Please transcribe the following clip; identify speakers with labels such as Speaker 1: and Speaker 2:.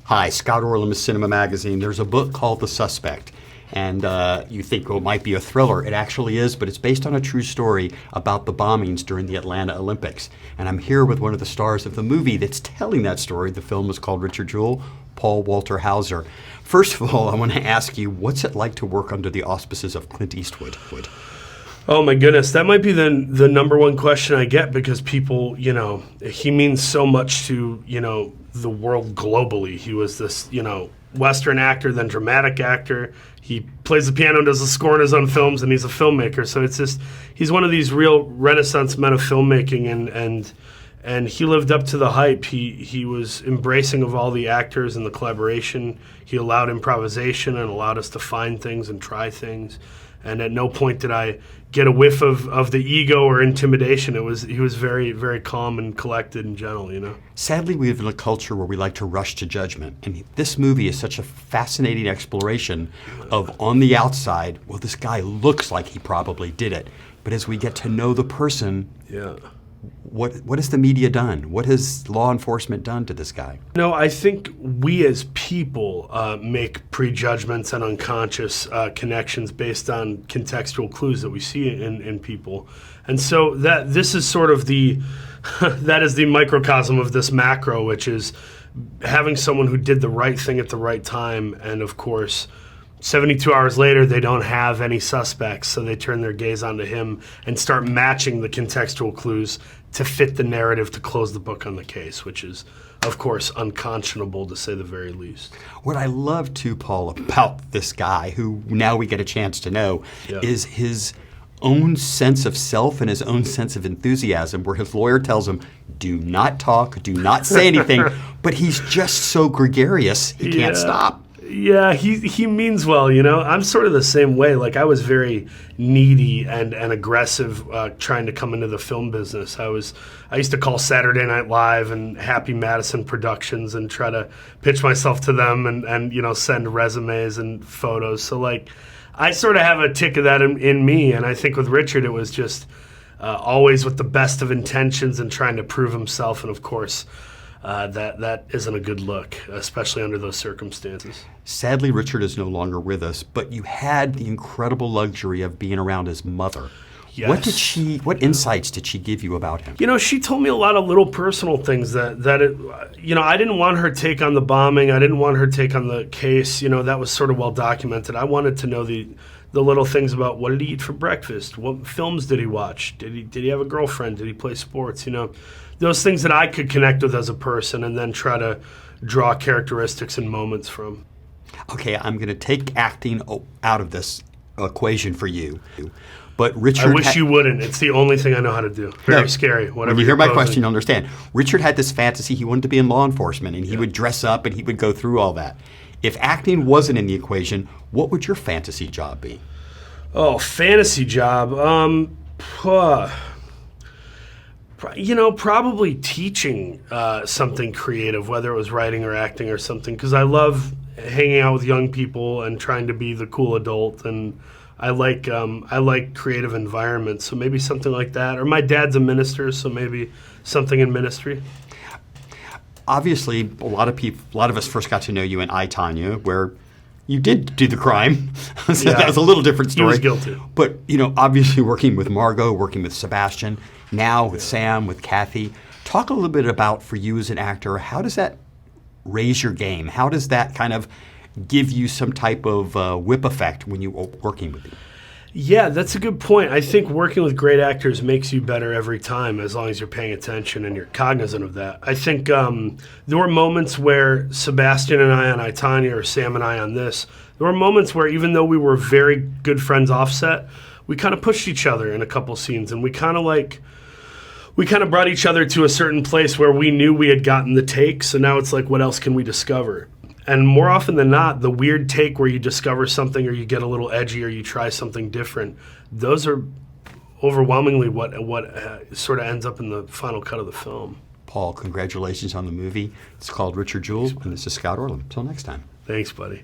Speaker 1: Hi, Scott Orlin with Cinema Magazine. There's a book called The Suspect, and you think, oh, it might be a thriller. It actually is, but it's based on a true story about the bombings during the Atlanta Olympics. And I'm here with one of the stars of the movie that's telling that story. The film is called Richard Jewell, Paul Walter Hauser. First of all, I want to ask you, what's it like to work under the auspices of Clint Eastwood?
Speaker 2: Oh my goodness, that might be the number one question I get, because people, he means so much to, the world globally. He was this, Western actor, then dramatic actor. He plays the piano, does the score in his own films, and he's a filmmaker. So it's just, he's one of these real Renaissance men of filmmaking, and he lived up to the hype. He was embracing of all the actors and the collaboration. He allowed improvisation and allowed us to find things and try things. And at no point did I get a whiff of the ego or intimidation. He was very, very calm and collected and gentle,
Speaker 1: Sadly, we live in a culture where we like to rush to judgment. And this movie is such a fascinating exploration of, on the outside, well, this guy looks like he probably did it. But as we get to know the person, what has the media done? What has law enforcement done to this guy?
Speaker 2: I think we as people make prejudgments and unconscious connections based on contextual clues that we see in people. And so this is sort of that is the microcosm of this macro, which is having someone who did the right thing at the right time. And of course, 72 hours later, they don't have any suspects, so they turn their gaze onto him and start matching the contextual clues to fit the narrative to close the book on the case, which is, of course, unconscionable to say the very least.
Speaker 1: What I love, too, Paul, about this guy, who now we get a chance to know, is his own sense of self and his own sense of enthusiasm, where his lawyer tells him, do not talk, do not say anything, but he's just so gregarious, he can't stop.
Speaker 2: Yeah, he means well, I'm sort of the same way. Like, I was very needy and aggressive trying to come into the film business. I used to call Saturday Night Live and Happy Madison Productions and try to pitch myself to them and send resumes and photos. So, like, I sort of have a tick of that in me. And I think with Richard, it was just always with the best of intentions and trying to prove himself. And, of course, that isn't a good look, especially under those circumstances.
Speaker 1: Sadly, Richard is no longer with us, but you had the incredible luxury of being around his mother.
Speaker 2: Yes.
Speaker 1: What insights did she give you about him?
Speaker 2: She told me a lot of little personal things I didn't want her take on the bombing. I didn't want her take on the case. That was sort of well documented. I wanted to know the little things about, what did he eat for breakfast? What films did he watch? Did he have a girlfriend? Did he play sports? Those things that I could connect with as a person and then try to draw characteristics and moments from.
Speaker 1: Okay, I'm going to take acting out of this equation for you. But Richard,
Speaker 2: I wish you wouldn't. It's the only thing I know how to do. Very scary.
Speaker 1: When you hear my question, you'll understand. Richard had this fantasy. He wanted to be in law enforcement, and he would dress up, and he would go through all that. If acting wasn't in the equation, what would your fantasy job be?
Speaker 2: Oh, fantasy job. Probably teaching something creative, whether it was writing or acting or something, because I love hanging out with young people and trying to be the cool adult, and I like creative environments, so maybe something like that. Or my dad's a minister, so maybe something in ministry.
Speaker 1: Obviously, a lot of us first got to know you in I, Tonya, where you did do the crime. So that was a little different story.
Speaker 2: He was guilty.
Speaker 1: But, obviously working with Margot, working with Sebastian, now with Sam, with Kathy. Talk a little bit about, for you as an actor, how does that raise your game? How does that kind of give you some type of whip effect when you're working with them?
Speaker 2: Yeah, that's a good point. I think working with great actors makes you better every time, as long as you're paying attention and you're cognizant of that. I think there were moments where Sebastian and I on I, Tonya, or Sam and I on this, there were moments where, even though we were very good friends offset, we kind of pushed each other in a couple scenes, and we kind of brought each other to a certain place where we knew we had gotten the take, so now it's like, what else can we discover? And more often than not, the weird take where you discover something or you get a little edgy or you try something different, those are overwhelmingly what sort of ends up in the final cut of the film.
Speaker 1: Paul, congratulations on the movie. It's called Richard Jewell, and this is Scott Orlin. Until next time.
Speaker 2: Thanks, buddy.